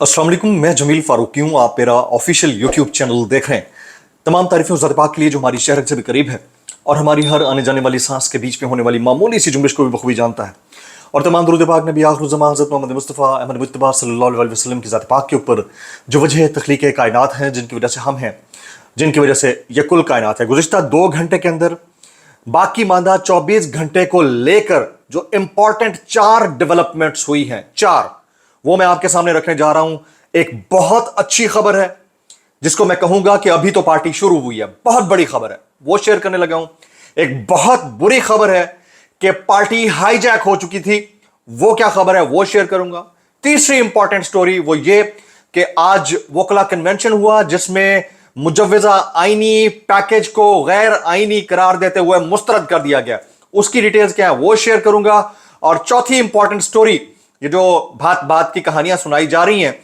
अस्सलाम वालेकुम, मैं जमील फारूकी हूँ। आप मेरा ऑफिशियल यूट्यूब चैनल देख रहे हैं। तमाम तारीफें उस ज़ात पाक के लिए जो हमारी शहर से भी करीब है और हमारी हर आने जाने वाली सांस के बीच में होने वाली मामूली सी जुम्बिश को भी बखूबी जानता है। और तमाम दुरूद पाक नबी आखिरुज़्ज़मान हज़रत मोहम्मद मुस्तफ़ा अहमद मुज्तबा सल्लल्लाहु अलैहि वसल्लम की ज़ात पाक के ऊपर जो वजह तख्लीक़ कायनात हैं, जिनकी वजह से हम हैं, जिनकी वजह से यह कुल कायनात है। गुज़िश्ता 2 घंटे के अंदर बाकी मांदा 24 घंटे को लेकर जो इंपॉर्टेंट 4 डेवलपमेंट्स हुई हैं, 4, वो मैं आपके सामने रखने जा रहा हूं। एक बहुत अच्छी खबर है जिसको मैं कहूंगा कि अभी तो पार्टी शुरू हुई है, बहुत बड़ी खबर है, वो शेयर करने लगा हूं। एक बहुत बुरी खबर है कि पार्टी हाईजैक हो चुकी थी, वो क्या खबर है वो शेयर करूंगा। तीसरी इंपॉर्टेंट स्टोरी वो ये कि आज वकला कन्वेंशन हुआ जिसमें मुजव्वजा आईनी पैकेज को गैर आईनी करार देते हुए मुस्तरद कर दिया गया, उसकी डिटेल्स क्या है वो शेयर करूंगा। और चौथी इंपॉर्टेंट स्टोरी, ये जो बात बात की कहानियां सुनाई जा रही हैं,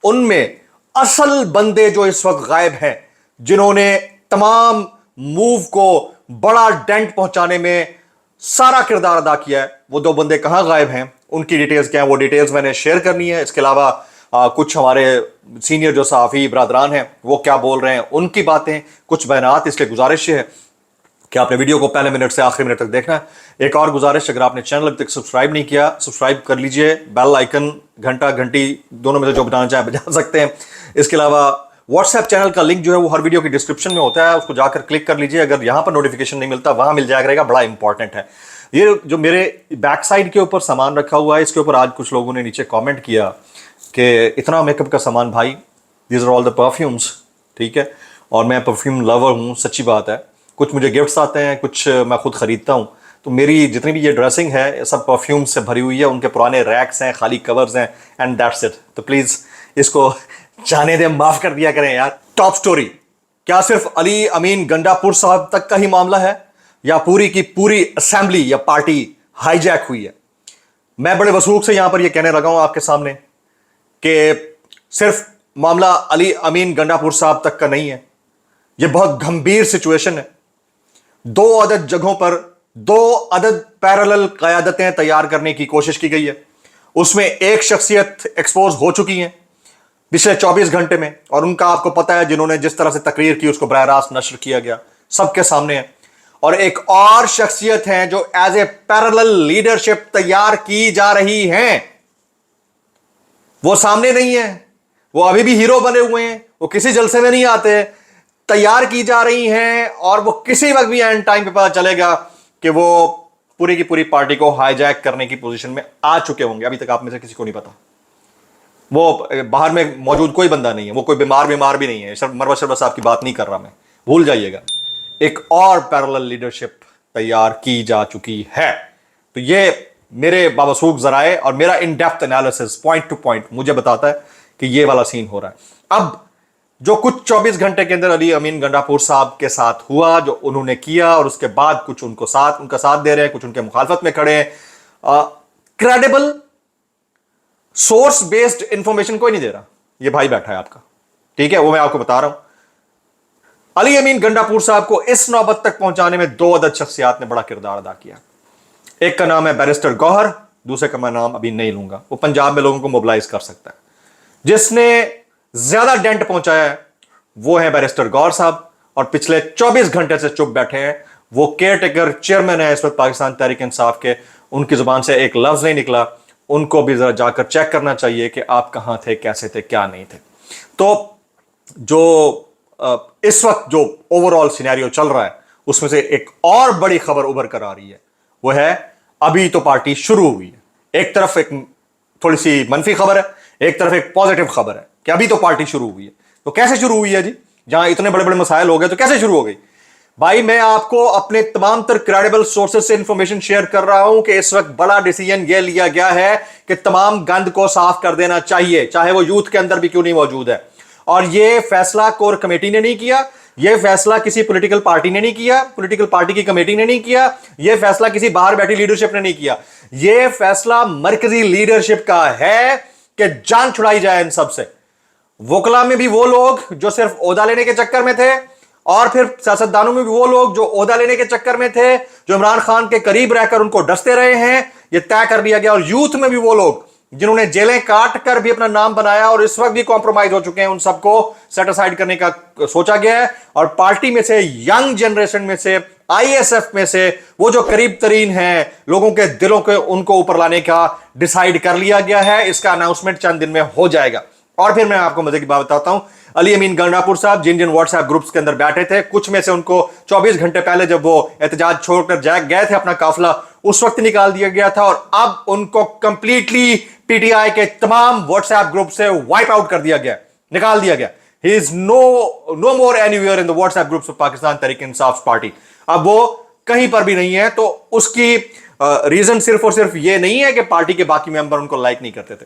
उनमें असल बंदे जो इस वक्त गायब हैं, जिन्होंने तमाम मूव को बड़ा डेंट पहुंचाने में सारा किरदार अदा किया है, वो 2 बंदे कहां गायब हैं, उनकी डिटेल्स क्या है वो डिटेल्स मैंने शेयर करनी है। इसके अलावा कुछ हमारे सीनियर जो सहाफ़ी ब्रादरान हैं वो क्या बोल रहे हैं, उनकी बातें, कुछ बयानात, इसलिए गुजारिश है कि आपने वीडियो को पहले मिनट से आखिरी मिनट तक देखना है। एक और गुजारिश, अगर आपने चैनल अभी तक सब्सक्राइब नहीं किया, सब्सक्राइब कर लीजिए, बेल आइकन, घंटा घंटी दोनों में से जो बजाना चाहे बजा सकते हैं। इसके अलावा व्हाट्सएप चैनल का लिंक जो है वो हर वीडियो की डिस्क्रिप्शन में होता है, उसको जाकर क्लिक कर लीजिए। अगर यहां पर नोटिफिकेशन नहीं मिलता वहां मिल जाया करेगा, बड़ा इंपॉर्टेंट है। ये जो मेरे बैक साइड के ऊपर सामान रखा हुआ है, इसके ऊपर आज कुछ लोगों ने नीचे कॉमेंट किया कि इतना मेकअप का सामान भाई, these are all the perfumes, ठीक है, और मैं परफ्यूम लवर हूँ, सच्ची बात है। कुछ मुझे गिफ्ट्स आते हैं, कुछ मैं खुद खरीदता हूँ, तो मेरी जितनी भी ये ड्रेसिंग है सब परफ्यूम से भरी हुई है, उनके पुराने रैक्स हैं, खाली कवर्स हैं, एंड दैट्स इट। तो प्लीज़ इसको जाने दें, माफ़ कर दिया करें यार। टॉप स्टोरी, क्या सिर्फ अली अमीन गंडापुर साहब तक का ही मामला है या पूरी की पूरी असेंबली या पार्टी हाईजैक हुई है? मैं बड़े वसूख से यहां पर यह कहने लगा हूं आपके सामने कि सिर्फ मामला अली अमीन गंडापुर साहब तक का नहीं है, यह बहुत गंभीर सिचुएशन है। 2 अदद जगहों पर 2 अदद पैरेलल क़यादतें तैयार करने की कोशिश की गई है, उसमें एक शख्सियत एक्सपोज हो चुकी है पिछले 24 घंटे में, और उनका आपको पता है, जिन्होंने जिस तरह से तकरीर की उसको बराह रास्त नश्र किया गया, सबके सामने है। और एक और शख्सियत है जो एज ए पैरेलल लीडरशिप तैयार की जा रही हैं, वो सामने नहीं है, वो अभी भी हीरो बने हुए हैं, वो किसी जलसे में नहीं आते, तैयार की जा रही हैं, और वो किसी वक्त भी एंड टाइम पे पता चलेगा कि वो पूरी की पूरी पार्टी को हाईजैक करने की पोजीशन में आ चुके होंगे। अभी तक आप में से किसी को नहीं पता, वो बाहर में मौजूद कोई बंदा नहीं है, वो कोई बीमार भी नहीं है, सर मरवत शरवत साहब की बात नहीं कर रहा मैं, भूल जाइएगा। एक और पैरेलल लीडरशिप तैयार की जा चुकी है। तो ये मेरे बावसूख जराए और मेरा in depth analysis point two point मुझे बताता है कि ये वाला सीन हो रहा है। अब जो कुछ 24 घंटे के अंदर अली अमीन गंडापुर साहब के साथ हुआ, जो उन्होंने किया, और उसके बाद कुछ उनका साथ दे रहे हैं, कुछ उनके मुखालफत में खड़े हैं, क्रेडिबल सोर्स बेस्ड इंफॉर्मेशन कोई नहीं दे रहा। ये भाई बैठा है आपका, ठीक है, वो मैं आपको बता रहा हूं। अली अमीन गंडापुर साहब को इस नौबत तक पहुंचाने में 2 अदद शख्सियात ने बड़ा किरदार अदा किया। एक का नाम है बैरिस्टर गौहर, दूसरे का मैं नाम अभी नहीं लूंगा, वो पंजाब में लोगों को मोबिलाइज कर सकता है। जिसने ज्यादा डेंट पहुंचाया है वो है बैरिस्टर गौहर साहब, और पिछले 24 घंटे से चुप बैठे हैं। वो केयर टेकर चेयरमैन है इस वक्त पाकिस्तान तहरीक इंसाफ के, उनकी जुबान से एक लफ्ज नहीं निकला। उनको भी जरा जाकर चेक करना चाहिए कि आप कहां थे, कैसे थे, क्या नहीं थे। तो जो इस वक्त जो ओवरऑल सिनेरियो चल रहा है, उसमें से एक और बड़ी खबर उभर कर आ रही है, वो है अभी तो पार्टी शुरू हुई है। एक तरफ एक थोड़ी सी मनफी खबर है, एक तरफ एक पॉजिटिव खबर है कि अभी तो पार्टी शुरू हुई है। तो कैसे शुरू हुई है जी? जहां इतने बड़े बड़े मसाइल हो गए तो कैसे शुरू हो गई? भाई मैं आपको अपने तमाम तर क्रेडिबल सोर्सेज से इंफॉर्मेशन शेयर कर रहा हूं कि इस वक्त बड़ा डिसीजन यह लिया गया है कि तमाम गंद को साफ कर देना चाहिए, चाहे वो यूथ के अंदर भी क्यों नहीं मौजूद है। और यह फैसला कोर कमेटी ने नहीं किया, यह फैसला किसी पॉलिटिकल पार्टी ने नहीं किया, पॉलिटिकल पार्टी की कमेटी ने नहीं किया, यह फैसला किसी बाहर बैठी लीडरशिप ने नहीं किया। यह फैसला मरकजी लीडरशिप का है कि जान छुड़ाई जाए इन सब से। वकला में भी वो लोग जो सिर्फ ओहदा लेने के चक्कर में थे, और फिर सियासतदानों में भी वो लोग जो ओहदा लेने के चक्कर में थे, जो इमरान खान के करीब रहकर उनको डसते रहे हैं, यह तय कर लिया गया। और यूथ में भी वो लोग जिन्होंने जेलें काट कर भी अपना नाम बनाया और इस वक्त भी कॉम्प्रोमाइज हो चुके हैं, उन सबको सेट असाइड करने का सोचा गया है। और पार्टी में से, यंग जनरेशन में से, आईएसएफ में से वो जो करीब तरीन हैं लोगों के दिलों के, उनको ऊपर लाने का डिसाइड कर लिया गया है। इसका अनाउंसमेंट चंद दिन में हो जाएगा। और फिर मैं आपको मजे की बात बताता हूं, अली अमीन गंडापुर साहब जिन जिन व्हाट्सएप ग्रुप्स के अंदर बैठे थे, कुछ में से उनको 24 घंटे पहले जब वो एहतजाज छोड़कर गए थे अपना काफिला, उस वक्त निकाल दिया गया था, और अब उनको कंप्लीटली पीटीआई के तमाम व्हाट्सएप ग्रुप से वाइप आउट कर दिया गया, निकाल दिया गया। He is no more anywhere in the WhatsApp groups of Pakistan Tehreek Insaf party. अब वो कहीं पर भी नहीं है। तो उसकी रीजन सिर्फ और सिर्फ ये नहीं है कि पार्टी के बाकी मेंबर उनको लाइक नहीं करते थे।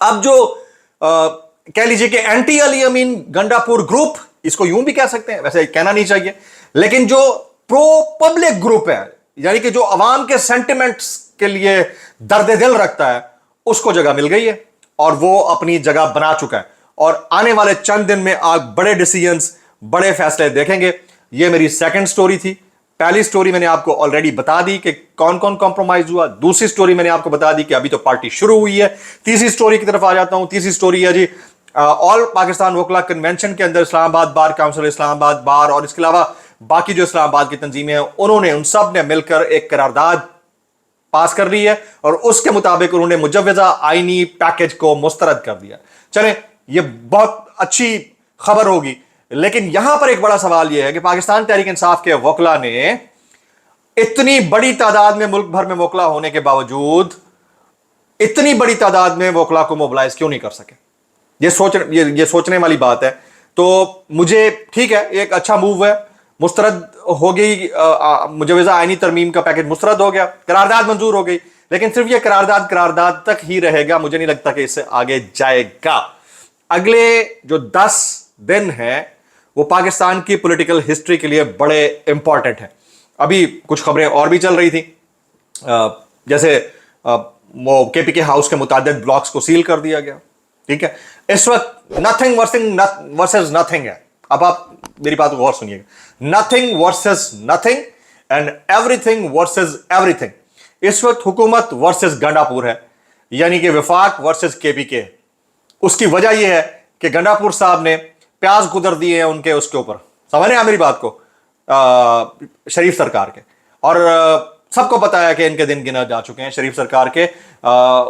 अब जो कह लीजिए कि एंटी अली अमीन गंडापुर ग्रुप, इसको यूं भी कह सकते हैं, वैसे कहना नहीं चाहिए, लेकिन जो प्रो पब्लिक ग्रुप है, यानी कि जो अवाम के सेंटिमेंट्स के लिए दर्द दिल रखता है, उसको जगह मिल गई है और वो अपनी जगह बना चुका है। और आने वाले चंद दिन में आप बड़े डिसीजंस, बड़े फैसले देखेंगे। ये मेरी सेकंड स्टोरी थी। पहली स्टोरी मैंने आपको ऑलरेडी बता दी कि कौन कौन कॉम्प्रोमाइज हुआ। दूसरी स्टोरी मैंने आपको बता दी कि अभी तो पार्टी शुरू हुई है। तीसरी स्टोरी की तरफ आ जाता हूं। तीसरी स्टोरी है जी, ऑल पाकिस्तान वकला कन्वेंशन के अंदर इस्लामाबाद बार काउंसिल, इस्लामाबाद बार और इसके अलावा बाकी जो इस्लामाबाद की तंजीमें हैं, उन्होंने, उन सब ने मिलकर एक करारदाद पास कर ली है और उसके मुताबिक उन्होंने मुजव्वजा आईनी पैकेज को मुस्तरद कर दिया। चलें, यह बहुत अच्छी खबर होगी, लेकिन यहां पर एक बड़ा सवाल यह है कि पाकिस्तान तहरीक इंसाफ के वकला ने इतनी बड़ी तादाद में, मुल्क भर में वकला होने के बावजूद, इतनी बड़ी तादाद में वकला को मोबिलाइज क्यों नहीं कर सके? ये सोचने वाली बात है। तो मुझे, ठीक है, एक अच्छा मूव है, मुस्तरद हो गई, मुजव्वजा आईनी तरमीम का पैकेज मुस्तरद हो गया, करारदाद मंजूर हो गई, लेकिन सिर्फ ये करारदाद तक ही रहेगा। मुझे नहीं लगता कि इससे आगे जाएगा। अगले जो 10 दिन हैं वो पाकिस्तान की पॉलिटिकल हिस्ट्री के लिए बड़े इंपॉर्टेंट हैं। अभी कुछ खबरें और भी चल रही थी, जैसे वो केपीके हाउस के मुताबिक ब्लॉक्स को सील कर दिया गया। ठीक है, इस वक्त नथिंग वर्सेस नथिंग है। अब आप मेरी बात को गौर सुनिएगा, nothing versus nothing and everything versus everything. इस वक्त हुकूमत वर्सेस गंडापुर है, यानी कि वफाक वर्सेस केपीके। उसकी वजह यह है कि गंडापुर साहब ने प्याज कुदर दिए हैं उनके, उसके ऊपर, समझ रहे हैं मेरी बात को, शरीफ सरकार के। और सबको पता है कि इनके दिन गिना जा चुके हैं शरीफ सरकार के।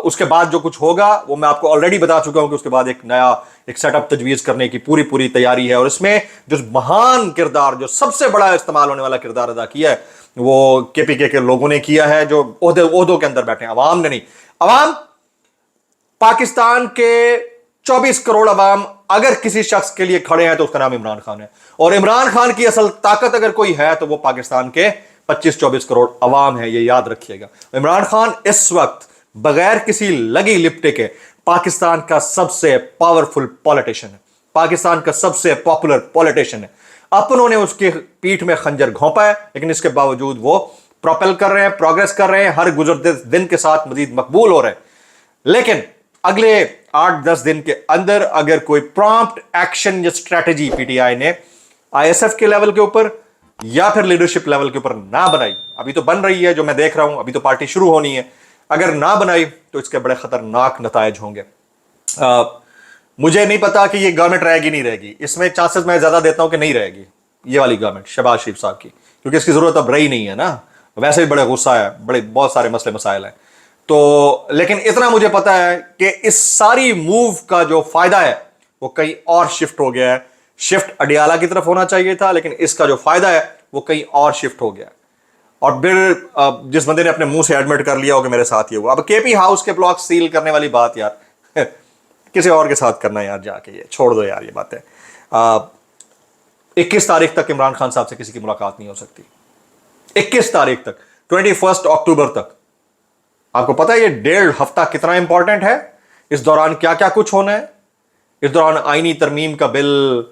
उसके बाद जो कुछ होगा वो मैं आपको ऑलरेडी बता चुका हूं कि उसके बाद एक नया सेटअप तजवीज़ करने की पूरी तैयारी है। और इसमें जो महान किरदार, जो सबसे बड़ा इस्तेमाल होने वाला किरदार अदा किया है, वो केपीके के लोगों ने किया है, जो ओहदों के अंदर बैठे हैं। अवाम ने नहीं। अवाम, पाकिस्तान के 24 करोड़ अवाम अगर किसी शख्स के लिए खड़े हैं तो उसका नाम इमरान खान है। और इमरान खान की असल ताकत अगर कोई है तो वो पाकिस्तान के 25-24 करोड़ अवाम है, ये याद रखिएगा। इमरान खान इस वक्त बगैर किसी लगी लिपटे के पाकिस्तान का सबसे पावरफुल पॉलिटिशियन है, पाकिस्तान का सबसे पॉपुलर पॉलिटिशियन है। अपनों ने उसकी पीठ में खंजर घोंपा है, लेकिन इसके बावजूद वो प्रोपेल कर रहे हैं, प्रोग्रेस कर रहे हैं, हर गुजरते दिन के साथ मजीद मकबूल हो रहे हैं। लेकिन अगले 8-10 दिन के अंदर अगर कोई प्रॉम्प्ट एक्शन या स्ट्रेटेजी पीटीआई ने आईएसएफ के लेवल के ऊपर या फिर लीडरशिप लेवल के ऊपर ना बनाई, अभी तो बन रही है जो मैं देख रहा हूं, अभी तो पार्टी शुरू होनी है, अगर ना बनाई तो इसके बड़े खतरनाक नतायज होंगे। मुझे नहीं पता कि ये गवर्नमेंट रहेगी नहीं रहेगी, इसमें चांसेस मैं ज्यादा देता हूं कि नहीं रहेगी ये वाली गवर्नमेंट शहबाज शरीफ साहब की, क्योंकि इसकी जरूरत अब रही नहीं है ना। वैसे भी बड़े गुस्सा है, बहुत सारे मसले मसाइल हैं। तो लेकिन इतना मुझे पता है कि इस सारी मूव का जो फायदा है वो कहीं और शिफ्ट हो गया है। शिफ्ट अडियाला की तरफ होना चाहिए था, लेकिन इसका जो फायदा है वो कहीं और शिफ्ट हो गया। और फिर जिस बंदे ने अपने मुंह से एडमिट कर लिया हो कि मेरे साथ ये हुआ, अब केपी हाउस के ब्लॉक सील करने वाली बात यार किसी और के साथ करना यार, जाके ये छोड़ दो यार, ये बातें। 21 तारीख तक इमरान खान साहब से किसी की मुलाकात नहीं हो सकती, 21 तारीख तक, 21 अक्टूबर तक। आपको पता है ये 1.5 हफ्ता कितना इंपॉर्टेंट है? इस दौरान क्या क्या कुछ होना है? इस दौरान आईनी तरमीम का बिल,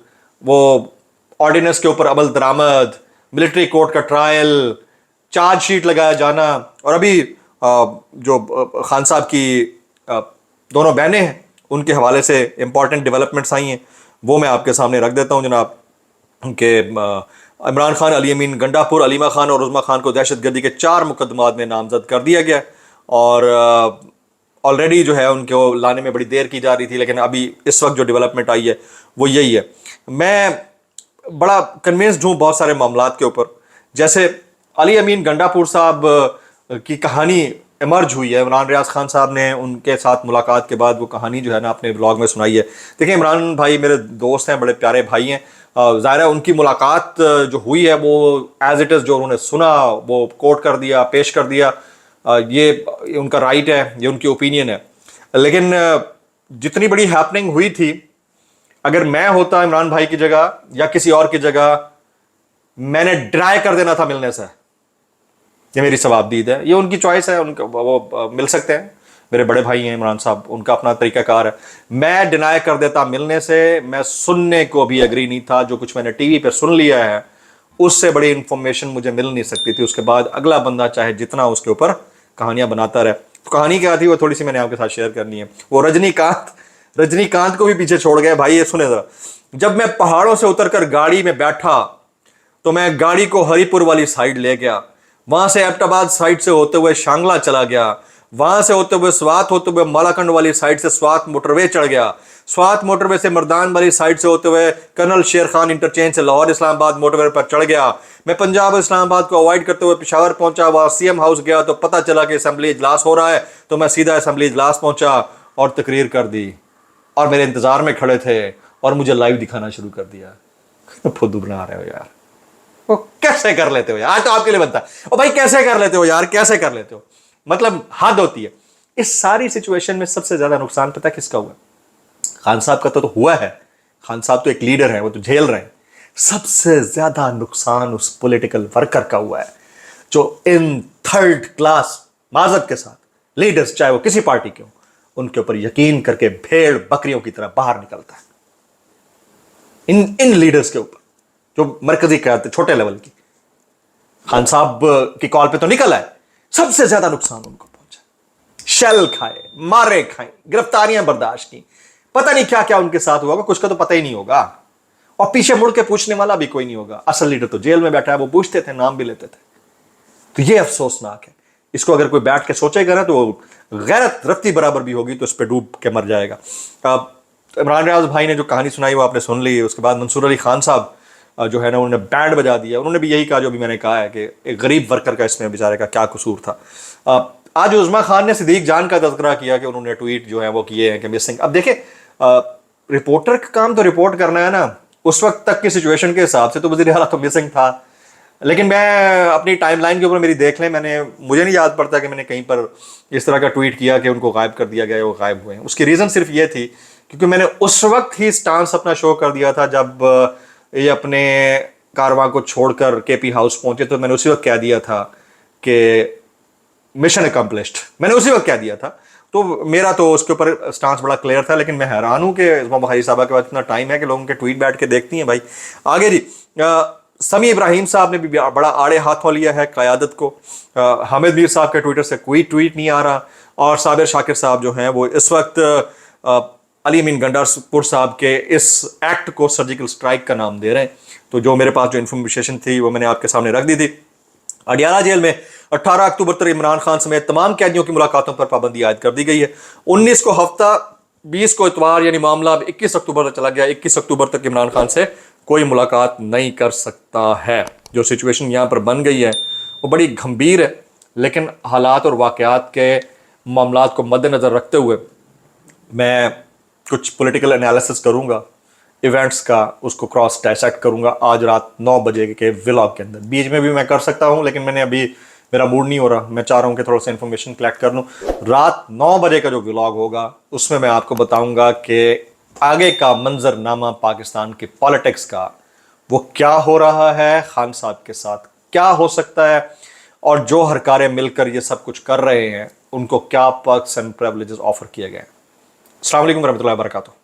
वो ऑर्डिनेंस के ऊपर अमल दरामद, मिलिट्री कोर्ट का ट्रायल, चार्जशीट लगाया जाना, और अभी जो खान साहब की दोनों बहनें हैं उनके हवाले से इंपॉर्टेंट डेवलपमेंट्स आई हैं, वो मैं आपके सामने रख देता हूं जनाब। कि इमरान खान, अली अमीन गंडापुर, अलीमा खान और उज़मा खान को दहशतगर्दी के 4 मुकदमात में नामजद कर दिया गया। ऑलरेडी जो है उनको लाने में बड़ी देर की जा रही थी, लेकिन अभी इस वक्त जो डेवलपमेंट आई है वो यही है। मैं बड़ा कन्विंस्ड हूँ बहुत सारे मामलात के ऊपर। जैसे अली अमीन गंडापुर साहब की कहानी इमर्ज हुई है, इमरान रियाज खान साहब ने उनके साथ मुलाकात के बाद वो कहानी जो है ना अपने ब्लॉग में सुनाई है। देखिए इमरान भाई मेरे दोस्त हैं, बड़े प्यारे भाई हैं। ज़ाहिर है उनकी मुलाकात जो हुई है वो एज इट इज़ जो उन्होंने सुना वो कोट कर दिया, पेश कर दिया। ये उनका राइट है, ये उनकी ओपिनियन है। लेकिन जितनी बड़ी हैपनिंग हुई थी, अगर मैं होता इमरान भाई की जगह या किसी और की जगह, मैंने ड्राई कर देना था मिलने से। ये मेरी सवाबदीद है, ये उनकी चॉइस है, उनका वो मिल सकते हैं, मेरे बड़े भाई हैं इमरान साहब, उनका अपना तरीकाकार है। मैं डिनाई कर देता मिलने से, मैं सुनने को भी एग्री नहीं था। जो कुछ मैंने टीवी पर सुन लिया है उससे बड़ी इंफॉर्मेशन मुझे मिल नहीं सकती थी। उसके बाद अगला बंदा चाहे जितना उसके ऊपर कहानियां बनाता रहे। तो कहानी क्या थी वो थोड़ी सी मैंने आपके साथ शेयर करनी है। वो रजनीकांत को भी पीछे छोड़ गए भाई। ये सुने जरा, जब मैं पहाड़ों से उतरकर गाड़ी में बैठा तो मैं गाड़ी को हरिपुर वाली साइड ले गया, वहां से एबटाबाद साइड से होते हुए शांगला चला गया, वहां से होते हुए स्वात होते हुए मालाकंड वाली साइड से स्वात मोटरवे चढ़ गया, स्वात मोटरवे से मर्दान वाली साइड से होते हुए कर्नल शेर खान इंटरचेंज से लाहौर इस्लामाबाद मोटरवे पर चढ़ गया। मैं पंजाब और इस्लामाबाद को अवॉइड करते हुए पेशावर पहुंचा, वहां सीएम हाउस गया तो पता चला कि असेंबली इजलास हो रहा है, तो मैं सीधा असेंबली इजलास पहुंचा और तकरीर कर दी और मेरे इंतजार में खड़े थे और मुझे लाइव दिखाना शुरू कर दिया। फुद्दू बना रहे हो यार, वो कैसे कर लेते हो यार? तो आपके लिए बनता है ओ भाई, कैसे कर लेते हो यार, कैसे कर लेते हो? मतलब हद होती है। इस सारी सिचुएशन में सबसे ज्यादा नुकसान पता है किसका हुआ? खान साहब का तो हुआ है, खान साहब तो एक लीडर है, वो तो झेल रहे हैं। सबसे ज्यादा नुकसान उस पॉलिटिकल वर्कर का हुआ है जो इन थर्ड क्लास माजत के साथ लीडर्स, चाहे वो किसी पार्टी के हो, उनके ऊपर यकीन करके भेड़ बकरियों की तरह बाहर निकलता है। इन लीडर्स के ऊपर जो मरकजी क़यादत छोटे लेवल की, खान साहब की कॉल पे तो निकला है, सबसे ज्यादा नुकसान उनको पहुंचा। शेल खाए, मारे खाए, गिरफ्तारियां बर्दाश्त की, पता नहीं क्या क्या उनके साथ हुआ होगा, कुछ का तो पता ही नहीं होगा। और पीछे मुड़ के पूछने वाला भी कोई नहीं होगा। असल लीडर तो जेल में बैठा है, वो पूछते थे, नाम भी लेते थे। तो ये अफसोसनाक है। इसको अगर कोई बैठ के सोचेगा ना तो गैरत रत्ती बराबर भी होगी तो इस पर डूब के मर जाएगा। इमरान रियाज भाई ने जो कहानी सुनाई वो आपने सुन ली। उसके बाद मंसूर अली खान साहब जो है ना, उन्होंने बैंड बजा दिया। उन्होंने भी यही कहा जो भी मैंने कहा है कि एक गरीब वर्कर का इसमें बेचारे का क्या कसूर था। आज उज़मा खान ने सिद्दीक जान का तज़किरा किया कि उन्होंने ट्वीट जो है वो किए हैं कि मिसिंग। अब देखें, रिपोर्टर का काम तो रिपोर्ट करना है ना। उस वक्त तक की सिचुएशन के हिसाब से तो वज़ीर आला तो मिसिंग था, लेकिन मैं अपनी टाइमलाइन के ऊपर मेरी देख लें, मुझे नहीं याद पड़ता कि मैंने कहीं पर इस तरह का ट्वीट किया कि उनको गायब कर दिया गया, वो गायब हुए हैं। उसकी रीज़न सिर्फ ये थी क्योंकि मैंने उस वक्त ही स्टांस अपना शो कर दिया था जब ये अपने कारवां को छोड़कर केपी हाउस पहुंचे। तो मैंने उसी वक्त कह दिया था कि मिशन अकम्पलिश्ड, मैंने उसी वक्त कह दिया था। तो मेरा तो उसके ऊपर स्टांस बड़ा क्लियर था। लेकिन मैं हैरान हूं कि उज़मा बुखारी साहबा के पास इतना टाइम है कि लोगों के ट्वीट बैठ के देखती हैं भाई। आगे जी, समी इब्राहिम साहब ने भी बड़ा आड़े हाथों लिया है क़यादत को। हामिद मीर साहब के ट्विटर से कोई ट्वीट नहीं आ रहा, और साबिर शाकिर साहब जो हैं वो इस वक्त अली अमीन गंडापुर साहब के इस एक्ट को सर्जिकल स्ट्राइक का नाम दे रहे हैं। तो जो मेरे पास जो इन्फॉर्मेशन थी वो मैंने आपके सामने रख दी थी। अडियाला जेल में 18 अक्टूबर तक इमरान खान समेत तमाम कैदियों की मुलाकातों पर पाबंदी आयद कर दी गई है। 19 को हफ्ता, 20 को इतवार, यानी मामला 21 अक्टूबर तक चला गया। 21 अक्टूबर तक इमरान खान से कोई मुलाकात नहीं कर सकता है। जो सिचुएशन यहाँ पर बन गई है वो बड़ी गंभीर है, लेकिन हालात और वाक़यात के मामलात को मद्देनज़र रखते हुए मैं कुछ पॉलिटिकल एनालिसिस करूँगा इवेंट्स का, उसको क्रॉस डायसेक्ट करूँगा आज रात 9 बजे के व्लॉग के अंदर। बीच में भी मैं कर सकता हूँ, लेकिन मैंने अभी, मेरा मूड नहीं हो रहा। मैं चाह रहा हूँ कि थोड़ा सा इन्फॉर्मेशन कलेक्ट कर लूँ। रात 9 बजे का जो व्लॉग होगा उसमें मैं आपको बताऊँगा कि आगे का मंजरनामा पाकिस्तान की पॉलिटिक्स का वो क्या हो रहा है, खान साहब के साथ क्या हो सकता है, और जो हरकारे मिलकर ये सब कुछ कर रहे हैं उनको क्या पर्क्स एंड प्रिविलेजेस ऑफर किए गए हैं। अस्सलाम वालेकुम रहमतुल्लाहि व बरकातुहू।